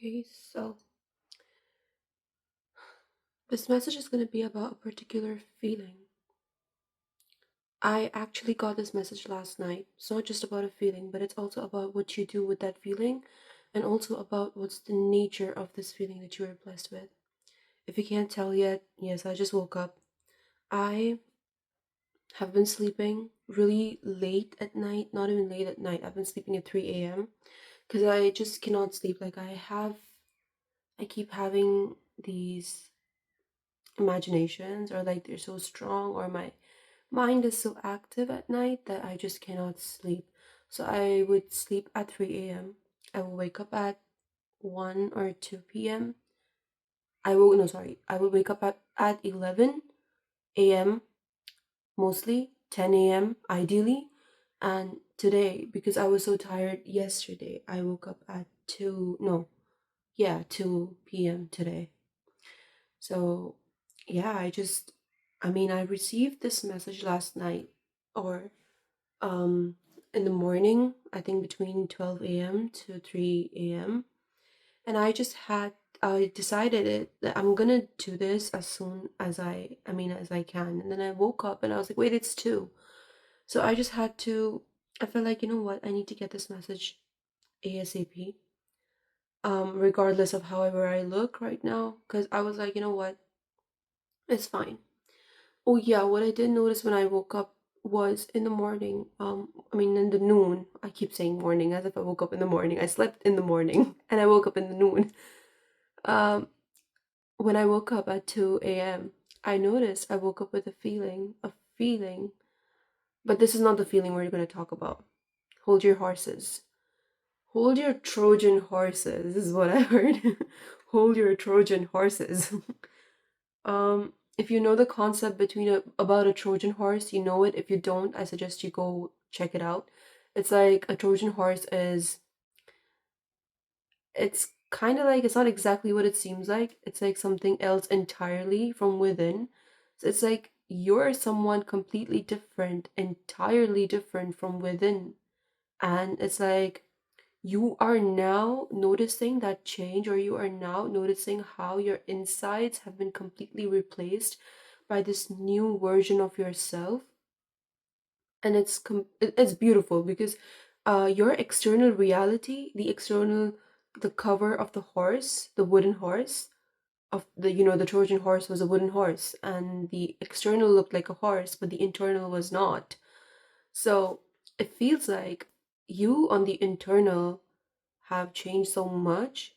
Okay, so this message is going to be about a particular feeling. I actually got this message last night. It's not just about a feeling, but it's also about what you do with that feeling and also about what's the nature of this feeling that you are blessed with. If you can't tell yet, yes, I just woke up. I have been sleeping really late at night, not even late at night. I've been sleeping at 3 a.m. because I just cannot sleep. I keep having these imaginations, or like they're so strong, or my mind is so active at night that I just cannot sleep. So I would sleep at 3 a.m. I will wake up at 1 or 2 p.m. I will, no, sorry, I will wake up at 11 a.m., mostly 10 a.m. ideally. And today, because I was so tired yesterday, I woke up at 2, no, yeah, 2 p.m. today. So, yeah, I received this message last night, or um in the morning, I think between 12 a.m. to 3 a.m. And I decided that I'm gonna do this as soon as as I can. And then I woke up and I was like, wait, it's 2. So I felt like, you know what, I need to get this message ASAP. Regardless of however I look right now. Because I was like, you know what, it's fine. Oh yeah, what I did notice when I woke up was in the morning, in the noon. I keep saying morning as if I woke up in the morning. I slept in the morning and I woke up in the noon. Um, when I woke up at 2 a.m., I noticed I woke up with a feeling, but this is not the feeling we're going to talk about. Hold your horses. Hold your Trojan horses is what I heard. Hold your Trojan horses. If you know the concept about a Trojan horse, you know it. If you don't, I suggest you go check it out. It's like a Trojan horse is it's kind of like, it's not exactly what it seems like. It's like something else entirely from within. So it's like you're someone completely different, entirely different from within. And it's like you are now noticing that change, or you are now noticing how your insides have been completely replaced by this new version of yourself. And it's beautiful because your external reality, the cover of the horse, the wooden horse of the Trojan horse was a wooden horse, and the external looked like a horse, but the internal was not. So it feels like you on the internal have changed so much.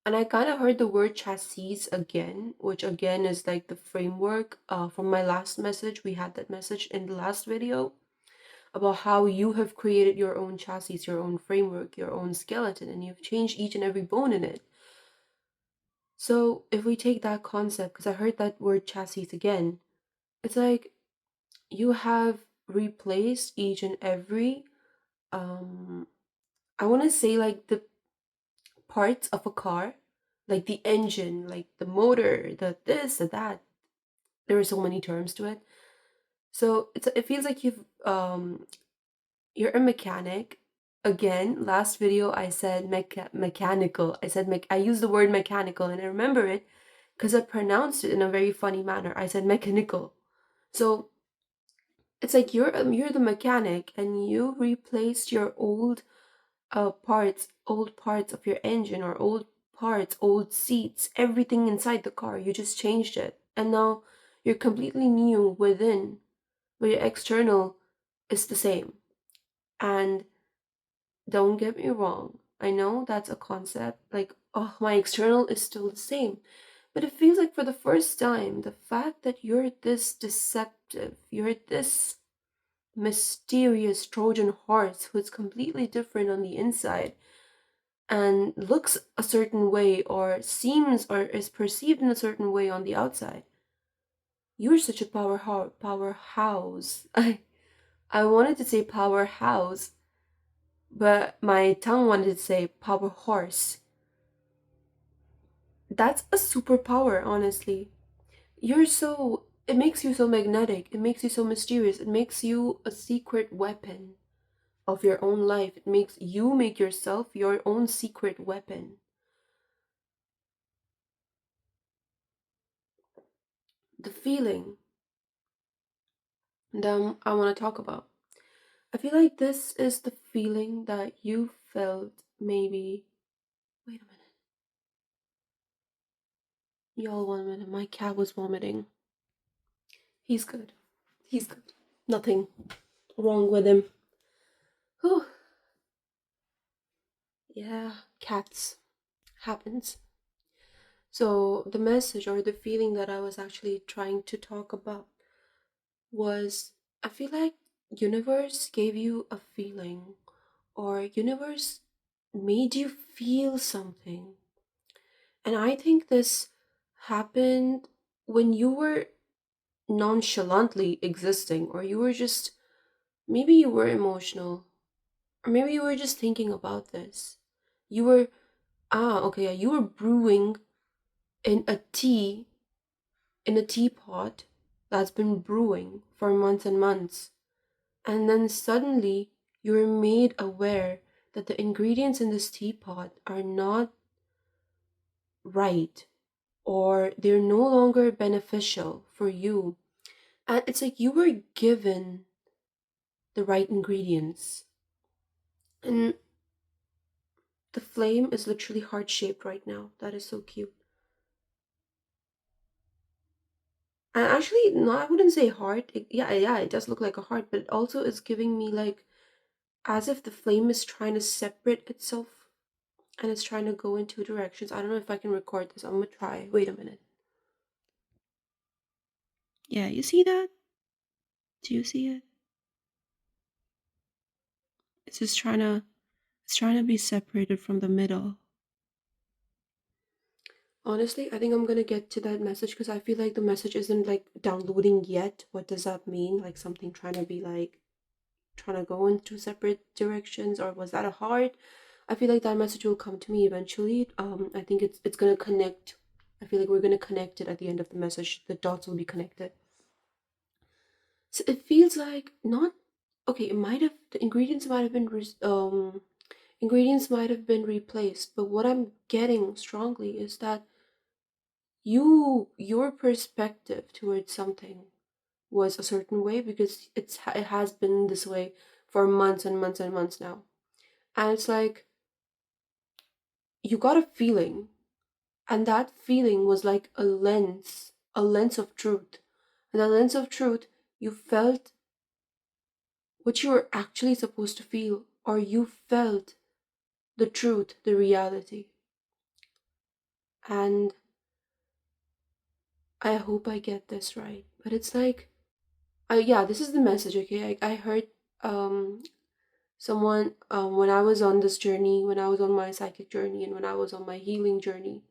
And I kind of heard the word chassis again, which again is like the framework from my last message. We had that message in the last video about how you have created your own chassis, your own framework, your own skeleton, and you've changed each and every bone in it. So if we take that concept, because I heard that word chassis again, it's like you have replaced each and every, um, I want to say like the parts of a car, like the engine, like the motor, the this, the that. There are so many terms to it. So it feels like you're a mechanic. Again, last video I said mechanical. I used the word mechanical, and I remember it because I pronounced it in a very funny manner. I said mechanical. So it's like you're the mechanic, and you replaced your old parts of your engine, or old parts, old seats, everything inside the car. You just changed it, and now you're completely new within, but your external is the same. And don't get me wrong, I know that's a concept, like, oh, my external is still the same. But it feels like for the first time, the fact that you're this deceptive, you're this mysterious Trojan horse who's completely different on the inside and looks a certain way, or seems or is perceived in a certain way on the outside. You're such a powerhouse. I wanted to say powerhouse, but my tongue wanted to say power horse. That's a superpower, honestly. It makes you so magnetic, it makes you so mysterious, it makes you a secret weapon of your own life. It makes you make yourself your own secret weapon. the feeling that I want to talk about. I feel like this is the feeling that you felt maybe. Wait a minute. Y'all, 1 minute. My cat was vomiting. He's good. He's good. Nothing wrong with him. Whew. Yeah, cats. Happens. So, the message or the feeling that I was actually trying to talk about was, I feel like universe gave you a feeling, or universe made you feel something. And I think this happened when you were nonchalantly existing, or you were just, maybe you were emotional, or maybe you were just thinking about this. You were, okay, yeah, you were brewing in a tea, in a teapot that's been brewing for months and months. And then suddenly you're made aware that the ingredients in this teapot are not right, or they're no longer beneficial for you. And it's like you were given the right ingredients. And the flame is literally heart shaped right now. That is so cute. And actually, no, I wouldn't say heart. Yeah, it does look like a heart, but it also is giving me like as if the flame is trying to separate itself and it's trying to go in two directions. I don't know if I can record this. I'm gonna try. Wait a minute. Yeah, you see that? Do you see it? It's just trying to be separated from the middle. Honestly, I think I'm gonna get to that message because I feel like the message isn't like downloading yet. What does that mean? Like something trying to be like trying to go in two separate directions, or was that a heart? I feel like that message will come to me eventually. I think it's gonna connect. I feel like we're gonna connect it at the end of the message. The dots will be connected. So it feels like not okay. It might have the ingredients might have been ingredients might have been replaced, but what I'm getting strongly is that your perspective towards something was a certain way because it has been this way for months and months and months now. And it's like you got a feeling, and that feeling was like a lens of truth. And that lens of truth, you felt what you were actually supposed to feel, or you felt the truth, the reality. And I hope I get this right. But it's like, yeah, this is the message, okay? I heard um, someone, when I was on this journey, when I was on my psychic journey, and when I was on my healing journey,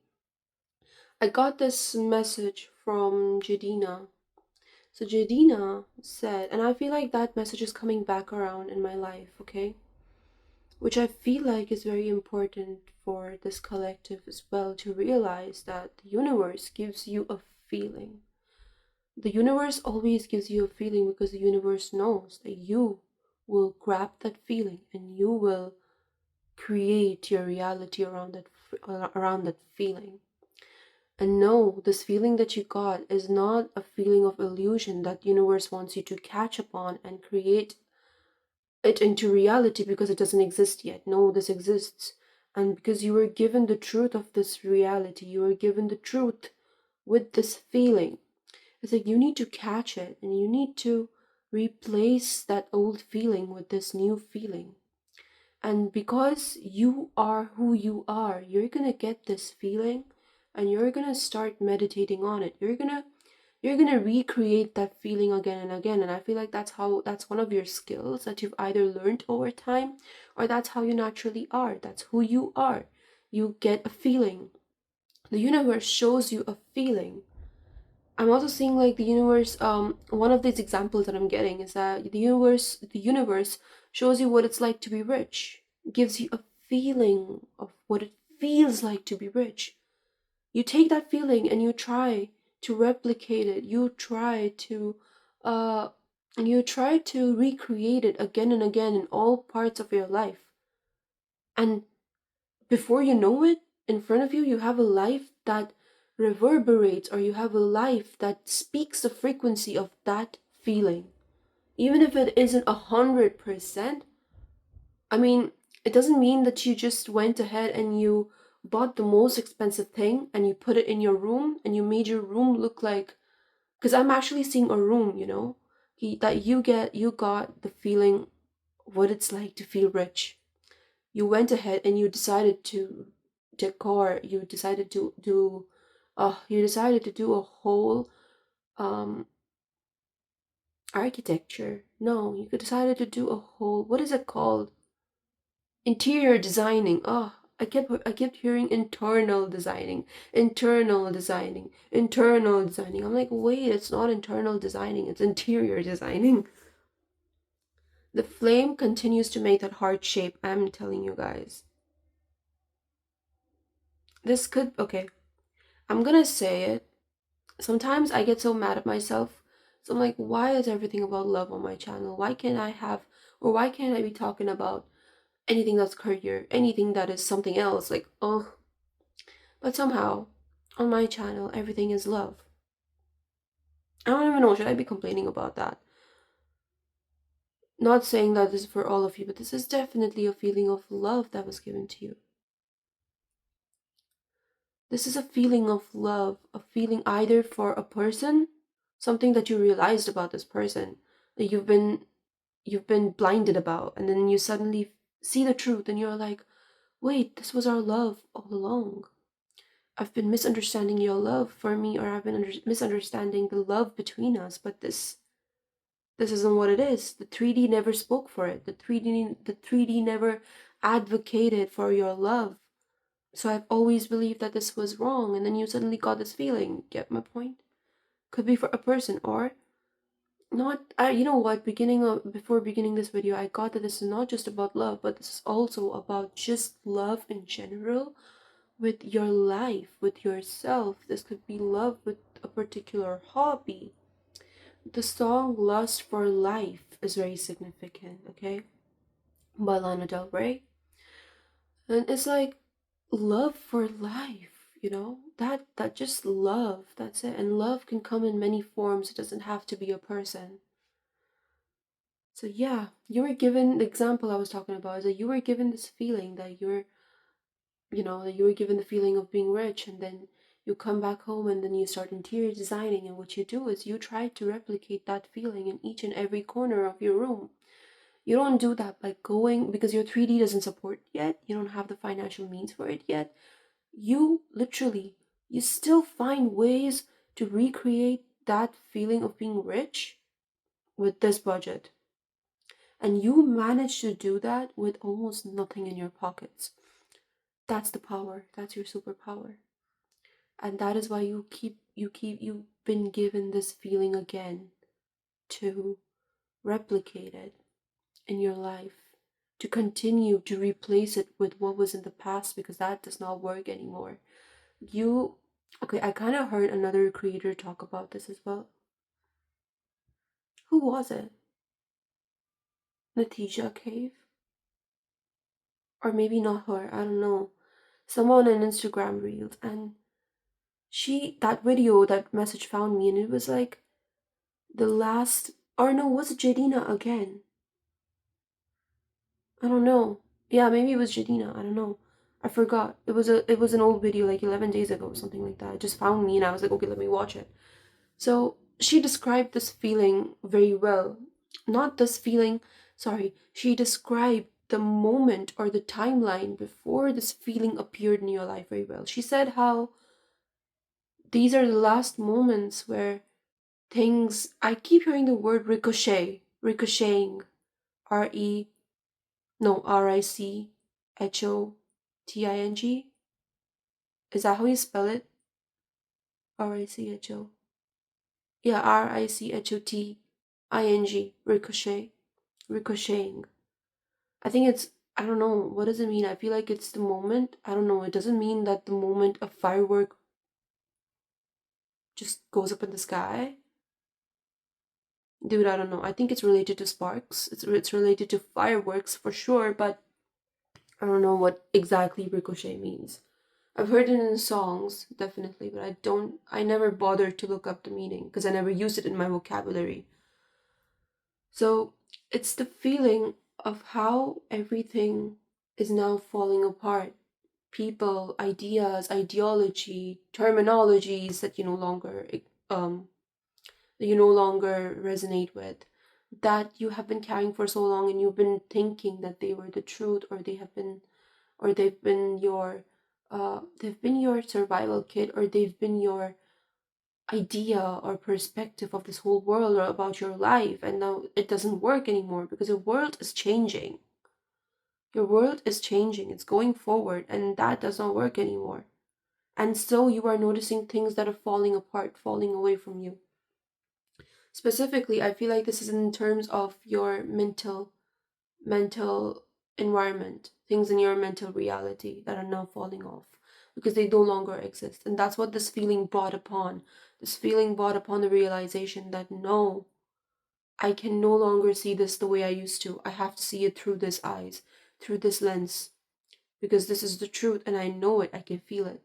I got this message from Jadina. So Jadina said, and I feel like that message is coming back around in my life, okay? Which I feel like is very important for this collective as well to realize that the universe gives you a feeling. The universe always gives you a feeling because the universe knows that you will grab that feeling and you will create your reality around that feeling. And no, this feeling that you got is not a feeling of illusion that universe wants you to catch upon and create it into reality because it doesn't exist yet. No, this exists. And because you were given the truth of this reality, you were given the truth with this feeling. It's like you need to catch it and you need to replace that old feeling with this new feeling. And because you are who you are, you're gonna get this feeling and you're gonna start meditating on it. You're gonna recreate that feeling again and again. And I feel like that's one of your skills that you've either learned over time or that's how you naturally are. That's who you are. You get a feeling. The universe shows you a feeling. I'm also seeing like the universe, one of these examples that I'm getting is that the universe shows you what it's like to be rich, gives you a feeling of what it feels like to be rich. You take that feeling and you try to replicate it. Uh you try to recreate it again and again in all parts of your life. And before you know it, in front of you, you have a life that reverberates, or you have a life that speaks the frequency of that feeling. Even if it isn't 100%, I mean, it doesn't mean that you just went ahead and you bought the most expensive thing and you put it in your room and you made your room look like, because I'm actually seeing a room, that you got the feeling what it's like to feel rich. You went ahead and you decided to decor, you decided to do a whole um architecture. No, you decided to do a whole, what is it called? Interior designing. Oh, I kept hearing internal designing, internal designing. I'm like, wait, it's not internal designing, it's interior designing. The flame continues to make that heart shape. I'm telling you guys. This could, okay, I'm gonna say it. Sometimes I get so mad at myself. So I'm like, why is everything about love on my channel? Why can't I be talking about anything that's career, anything that is something else? Like, oh, but somehow, on my channel, everything is love. I don't even know, should I be complaining about that? Not saying that this is for all of you, but this is definitely a feeling of love that was given to you. This is a feeling of love, a feeling either for a person, something that you realized about this person that you've been blinded about, and then you suddenly see the truth and you're like, wait, this was our love all along. I've been misunderstanding your love for me, or I've been misunderstanding the love between us, but this isn't what it is. The 3D never spoke for it. The 3D never advocated for your love. So I've always believed that this was wrong, and then you suddenly got this feeling. Get my point? Could be for a person, or not. You know what? Before beginning this video, I got that this is not just about love, but this is also about just love in general, with your life, with yourself. This could be love with a particular hobby. The song Lust for Life is very significant, okay? By Lana Del Rey. And it's like love for life, That just love, that's it. And love can come in many forms. It doesn't have to be a person. So yeah, you were given the example I was talking about is that you were given this feeling that that you were given the feeling of being rich, and then you come back home and then you start interior designing, and what you do is you try to replicate that feeling in each and every corner of your room. You don't do that by going, because your 3D doesn't support yet, you don't have the financial means for it yet. You still find ways to recreate that feeling of being rich with this budget. And you manage to do that with almost nothing in your pockets. That's the power. That's your superpower. And that is why you've been given this feeling again, to replicate it in your life, to continue to replace it with what was in the past, because that does not work anymore. Okay, I kind of heard another creator talk about this as well. Who was it? Natisha Cave? Or maybe not her, I don't know. Someone on Instagram reels, and that message found me, and it was like the last, or no, was it Jadina again? I don't know. Yeah, maybe it was Jadina. I don't know. I forgot. It was an old video, like 11 days ago or something like that. It just found me and I was like, okay, let me watch it. So she described this feeling very well. Not this feeling, sorry. She described the moment or the timeline before this feeling appeared in your life very well. She said how these are the last moments where things, I keep hearing the word ricochet, ricocheting, R-E, no, Richoting. Is that how you spell it? Richo. Yeah, Richoting. Ricochet. Ricocheting. I think I don't know, what does it mean? I feel like it's the moment. I don't know, it doesn't mean that the moment a firework just goes up in the sky. Dude, I don't know. I think it's related to sparks. It's related to fireworks for sure, but I don't know what exactly ricochet means. I've heard it in songs, definitely, but I never bothered to look up the meaning because I never used it in my vocabulary. So it's the feeling of how everything is now falling apart. People, ideas, ideology, terminologies um that you no longer resonate with, that you have been carrying for so long and you've been thinking that they were the truth, or they've been your survival kit, or they've been your idea or perspective of this whole world or about your life, and now it doesn't work anymore because your world is changing. Your world is changing, it's going forward, and that does not work anymore. And so you are noticing things that are falling apart, falling away from you. Specifically, I feel like this is in terms of your mental environment, things in your mental reality that are now falling off because they no longer exist. And that's what this feeling brought upon. This feeling brought upon the realization that no, I can no longer see this the way I used to. I have to see it through this eyes, through this lens, because this is the truth and I know it, I can feel it.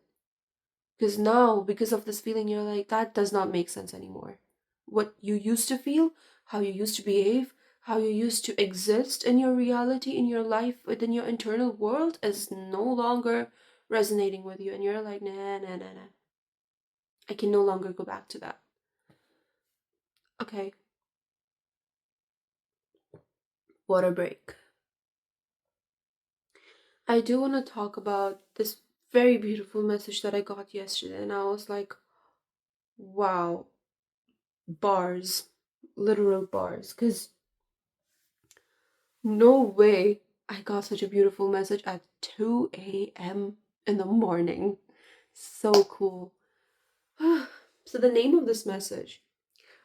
Because now, because of this feeling, you're like, that does not make sense anymore. What you used to feel, how you used to behave, how you used to exist in your reality, in your life, within your internal world, is no longer resonating with you. And you're like, nah, nah, nah, nah. I can no longer go back to that. Okay, water break. I do want to talk about this very beautiful message that I got yesterday. And I was like, wow, bars, literal bars. Because no way I got such a beautiful message at 2 a.m. in the morning. So cool. So, the name of this message,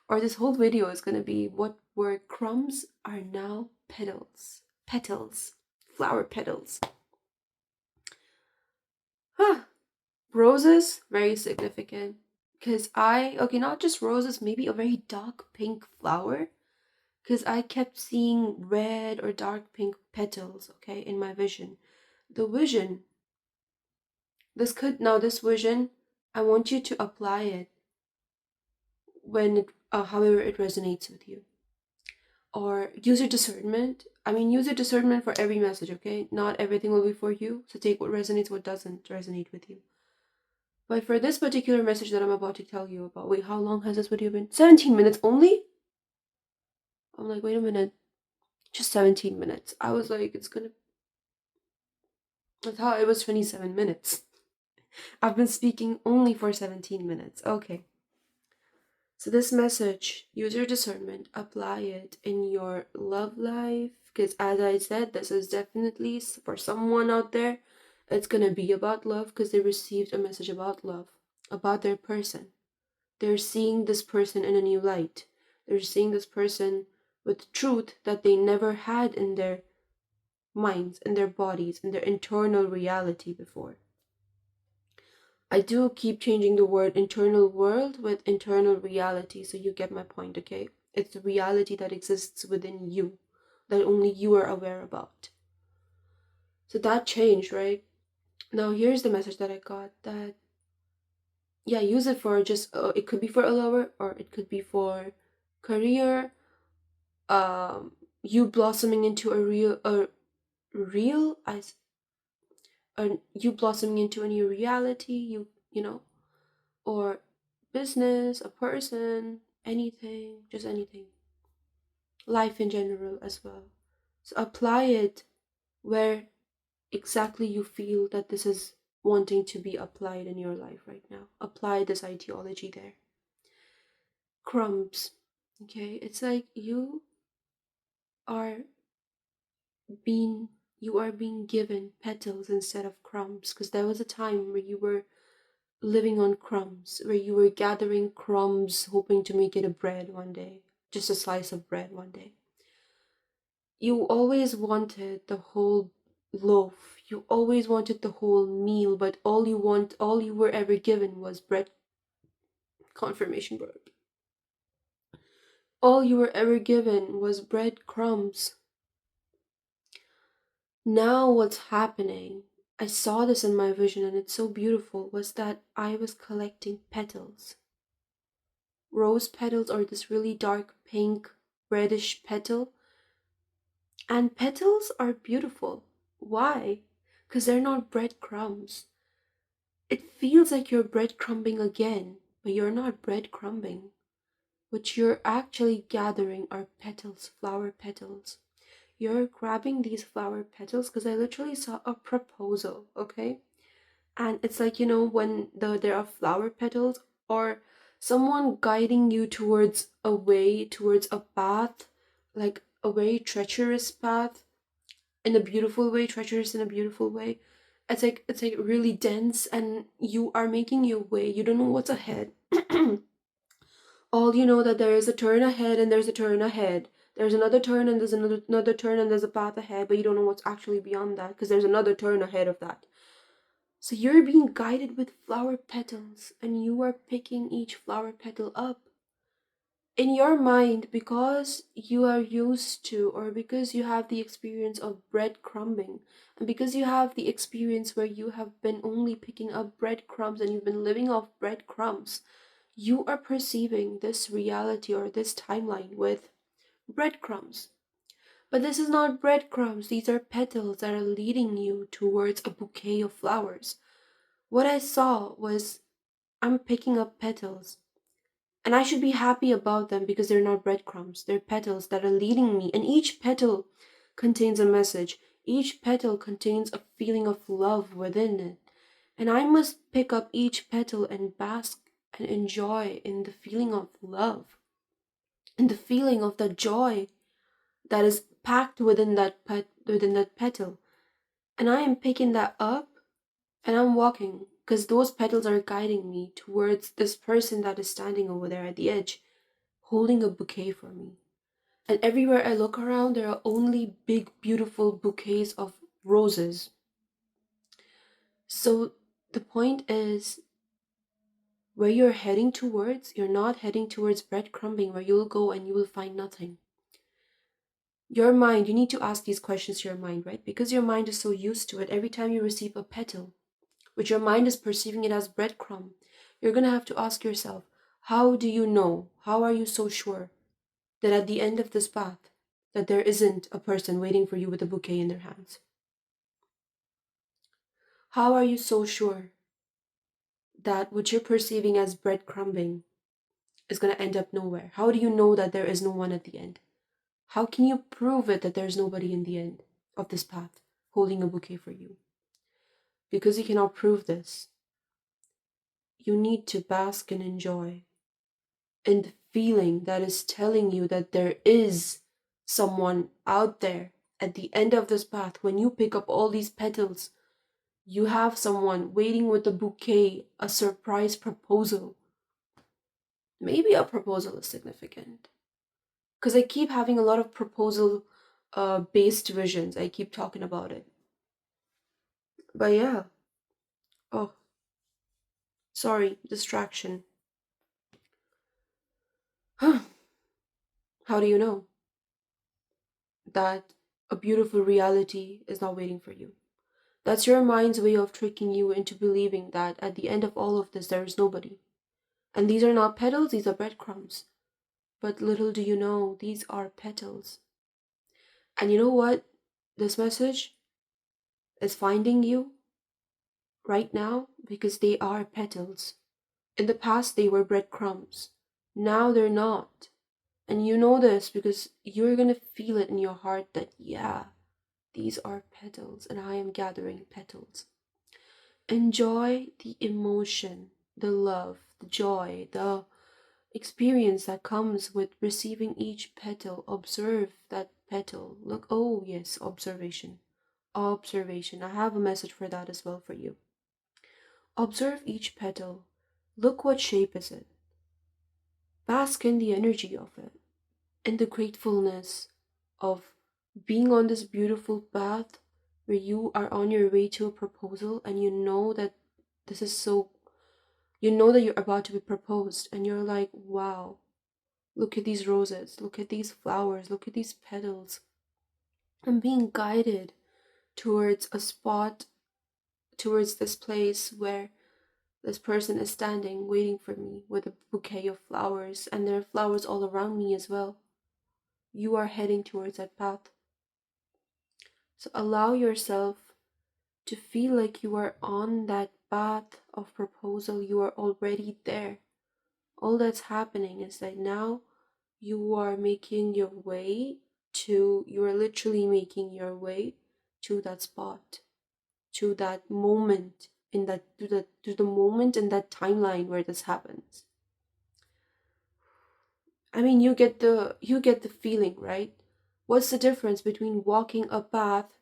or this whole video, is going to be what were crumbs are now petals. Petals. Flower petals. Roses, very significant. Because okay, not just roses, maybe a very dark pink flower. Because I kept seeing red or dark pink petals, okay, in my vision. The vision, this vision, I want you to apply it however it resonates with you. Or use your discernment. I mean, use your discernment for every message, okay? Not everything will be for you, so take what resonates, what doesn't resonate with you. But for this particular message that I'm about to tell you about, wait, how long has this video been? 17 minutes only? I'm like, wait a minute, just 17 minutes. I was like, I thought it was 27 minutes. I've been speaking only for 17 minutes. Okay. So, this message, use your discernment, apply it in your love life. Because, as I said, this is definitely for someone out there, it's going to be about love because they received a message about love, about their person. They're seeing this person in a new light. They're seeing this person with truth that they never had in their minds, in their bodies, in their internal reality before. I do keep changing the word internal world with internal reality, so you get my point, okay? It's the reality that exists within you, that only you are aware about. So that changed, right? Now here's the message that I got that, yeah, use it for just, it could be for a lover or it could be for career, you blossoming into real, you blossoming into a new reality, you know, or business, a person, anything, just anything. Life in general as well. So apply it where exactly you feel that this is wanting to be applied in your life right now. Apply this ideology there. Crumbs. Okay, it's like are being you are being given petals instead of crumbs, because there was a time where you were living on crumbs, where you were gathering crumbs, hoping to make it a bread one day, just a slice of bread one day. You always wanted the whole loaf, you always wanted the whole meal, but all you were ever given was bread. Confirmation bread. All you were ever given was bread crumbs. Now what's happening I saw this in my vision and it's so beautiful, was that I was collecting petals. Rose petals, or this really dark pink, reddish petal. And petals are beautiful. Why? Because they're not breadcrumbs. It feels like you're breadcrumbing again, but you're not breadcrumbing. What you're actually gathering are petals, flower petals. You're grabbing these flower petals because I literally saw a proposal, okay? And it's like, when there are flower petals, or someone guiding you towards a way, towards a path, like a very treacherous path, in a beautiful way, treacherous in a beautiful way. It's like really dense, and you are making your way. You don't know what's ahead. All you know that there is a turn ahead and there's a turn ahead. There's another turn and there's another turn and there's a path ahead, but you don't know what's actually beyond that because there's another turn ahead of that. So you're being guided with flower petals and you are picking each flower petal up. In your mind, because you are used to, or because you have the experience of breadcrumbing, and because you have the experience where you have been only picking up breadcrumbs and you've been living off breadcrumbs, you are perceiving this reality or this timeline with breadcrumbs. But this is not breadcrumbs, these are petals that are leading you towards a bouquet of flowers. What I saw was, I'm picking up petals, and I should be happy about them because they're not breadcrumbs. They're petals that are leading me, and each petal contains a message. Each petal contains a feeling of love within it. And I must pick up each petal and bask and enjoy in the feeling of love, in the feeling of the joy that is packed within that petal. And I am picking that up and I'm walking because those petals are guiding me towards this person that is standing over there at the edge, holding a bouquet for me. And everywhere I look around, there are only big, beautiful bouquets of roses. So the point is, where you're heading towards, you're not heading towards breadcrumbing where you'll go and you will find nothing. Your mind, you need to ask these questions to your mind, right? Because your mind is so used to it, every time you receive a petal, which your mind is perceiving it as breadcrumb, you're going to have to ask yourself, how do you know? How are you so sure that at the end of this path, that there isn't a person waiting for you with a bouquet in their hands? How are you so sure that what you're perceiving as breadcrumbing is going to end up nowhere? How do you know that there is no one at the end? How can you prove it that there's nobody in the end of this path holding a bouquet for you? Because you cannot prove this, you need to bask and enjoy in the feeling that is telling you that there is someone out there at the end of this path. When you pick up all these petals, you have someone waiting with a bouquet, a surprise proposal. Maybe a proposal is significant. Because I keep having a lot of proposal based visions. I keep talking about it. But yeah. Oh, sorry, distraction. How do you know that a beautiful reality is not waiting for you? That's your mind's way of tricking you into believing that at the end of all of this, there is nobody. And these are not petals, these are breadcrumbs. But little do you know, these are petals. And you know what? This message is finding you right now because they are petals. In the past, they were breadcrumbs. Now they're not. And you know this because you're gonna feel it in your heart that, yeah, these are petals and I am gathering petals. Enjoy the emotion, the love, the joy, the experience that comes with receiving each petal. Observe that petal. Look, oh, yes, observation. Observation. I have a message for that as well for you. Observe each petal. Look, what shape is it? Bask in the energy of it, in the gratefulness of being on this beautiful path where you are on your way to a proposal and you know that this is so, you know that you're about to be proposed and you're like, wow, look at these roses, look at these flowers, look at these petals. I'm being guided towards a spot towards this place where this person is standing waiting for me with a bouquet of flowers, and there are flowers all around me as well. You are heading towards that path. So allow yourself to feel like you are on that path of proposal. You are already there. All that's happening is that now you are making your way you are literally making your way to that spot, to that moment in that, to the moment in that timeline where this happens. I mean, you get the feeling, right? What's the difference between walking a path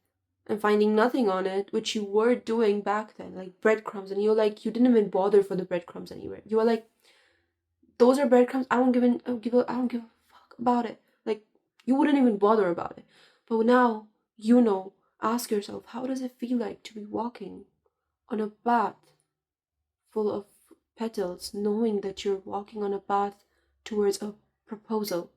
and finding nothing on it, which you were doing back then, like breadcrumbs, and you're like, you didn't even bother for the breadcrumbs anywhere. You were like, those are breadcrumbs. I don't give a fuck about it. Like, you wouldn't even bother about it. But now you know. Ask yourself, how does it feel like to be walking on a path full of petals, knowing that you're walking on a path towards a proposal?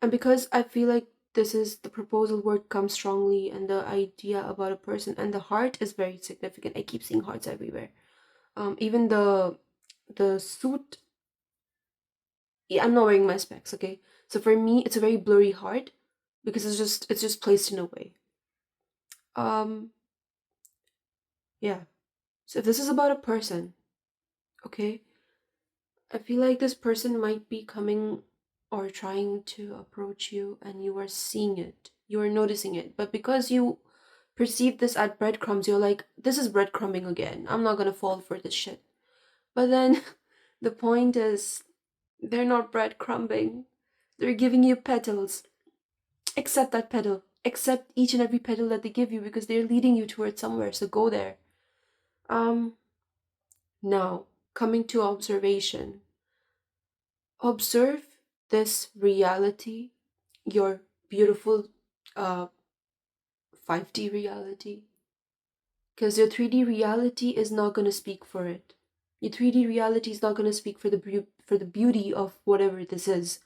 And because I feel like this is the proposal word comes strongly, and the idea about a person, and the heart is very significant. I keep seeing hearts everywhere. Even the suit. Yeah, I'm not wearing my specs, okay? So for me, it's a very blurry heart because it's just placed in a way. Um, yeah. So if this is about a person, okay, I feel like this person might be coming or trying to approach you, and you are seeing it. You are noticing it. But because you perceive this as breadcrumbs, you're like, this is breadcrumbing again. I'm not gonna fall for this shit. But then the point is, they're not breadcrumbing. They're giving you petals. Accept that petal. Accept each and every petal that they give you because they're leading you towards somewhere. So go there. Um, Now, coming to observation. Observe this reality, your beautiful uh 5D reality. Because your 3D reality is not gonna speak for it. Your 3D reality is not gonna speak for the beauty of whatever this is.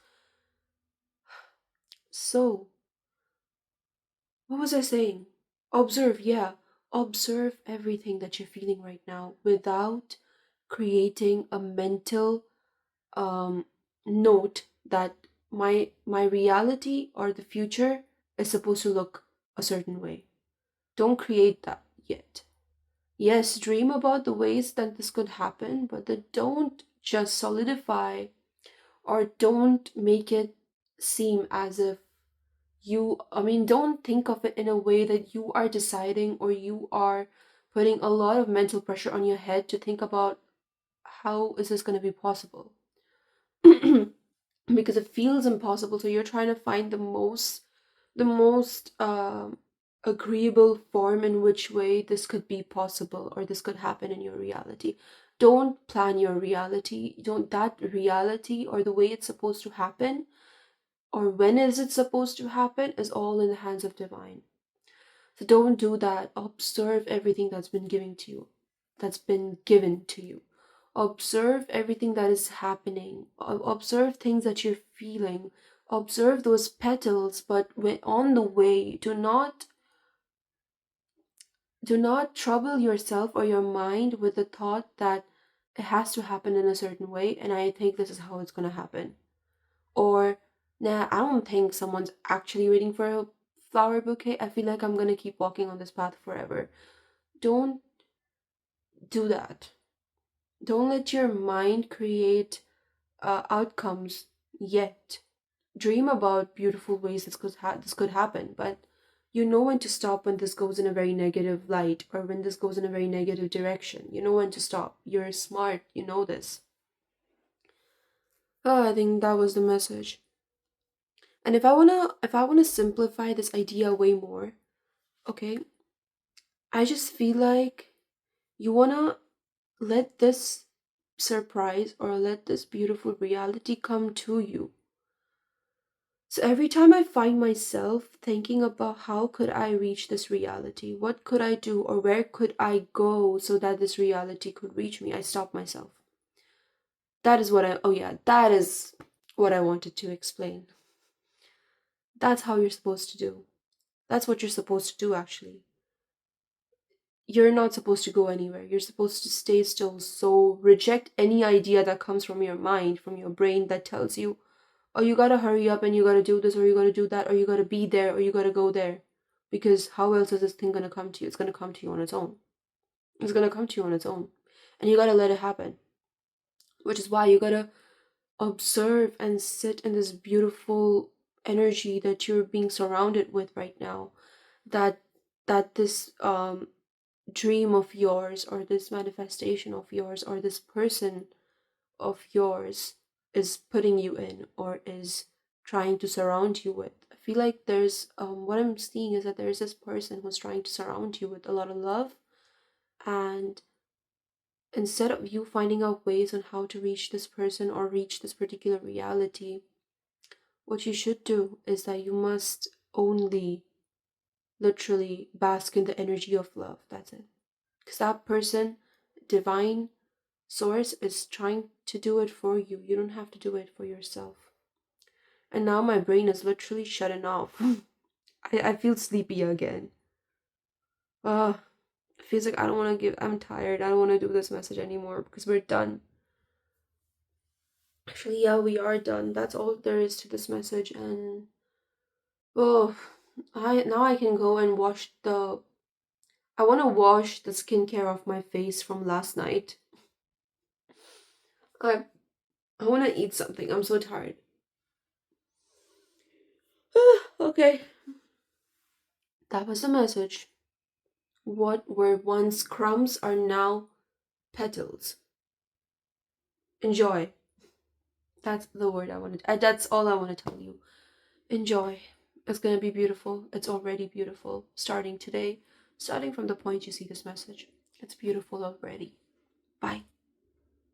So, what was I saying? Observe, yeah. Observe everything that you're feeling right now without creating a mental um, note that my reality or the future is supposed to look a certain way. Don't create that yet. Yes, dream about the ways that this could happen, but then don't just solidify or don't make it seem as if don't think of it in a way that you are deciding or you are putting a lot of mental pressure on your head to think about how is this going to be possible. Because it feels impossible, so you're trying to find the most agreeable form in which way this could be possible or this could happen in your reality. Don't plan your reality. Don't that reality or the way it's supposed to happen or when is it supposed to happen is all in the hands of divine. So don't do that. Observe everything that's been given to you. Observe everything that is happening. Observe things that you're feeling. Observe those petals, but when on the way, do not trouble yourself or your mind with the thought that it has to happen in a certain way, and I think this is how it's gonna happen. Or, nah, I don't think someone's actually waiting for a flower bouquet. I feel like I'm gonna keep walking on this path forever. Don't do that. Don't let your mind create outcomes yet. Dream about beautiful ways this could happen, but you know when to stop when this goes in a very negative light or when this goes in a very negative direction. You know when to stop. You're smart. You know this. Oh, I think that was the message. And if I wanna simplify this idea way more, okay, I just feel like you wanna let this surprise or let this beautiful reality come to you. So every time I find myself thinking about how could I reach this reality, what could I do, or where could I go so that this reality could reach me, I stop myself. That is what I wanted to explain. That's how you're supposed to do. That's what you're supposed to do, actually. you're not supposed to go anywhere. You're supposed to stay still. So reject any idea that comes from your mind, from your brain that tells you, oh, you gotta hurry up and you gotta do this or you gotta do that or you gotta be there or you gotta go there. Because how else is this thing gonna come to you? It's gonna come to you on its own. It's gonna come to you on its own. And you gotta let it happen. Which is why you gotta observe and sit in this beautiful energy that you're being surrounded with right now. That this dream of yours or this manifestation of yours or this person of yours is putting you in or is trying to surround you with. I feel like there's what I'm seeing is that there's this person who's trying to surround you with a lot of love, and instead of you finding out ways on how to reach this person or reach this particular reality, what you should do is that you must only literally bask in the energy of love. That's it. Because that person, divine source, is trying to do it for you. You don't have to do it for yourself. And now my brain is literally shutting off. I feel sleepy again. It feels like I don't want to give. I'm tired. I don't want to do this message anymore because we're done. Actually, yeah, we are done. That's all there is to this message. And oh, I can go and wash the. I want to wash the skincare off my face from last night. I I want to eat something. I'm so tired. Okay, that was the message. What were once crumbs are now petals. Enjoy. That's the word I wanted. That's all I want to tell you. Enjoy. It's gonna be beautiful. It's already beautiful. Starting today, starting from the point you see this message, it's beautiful already.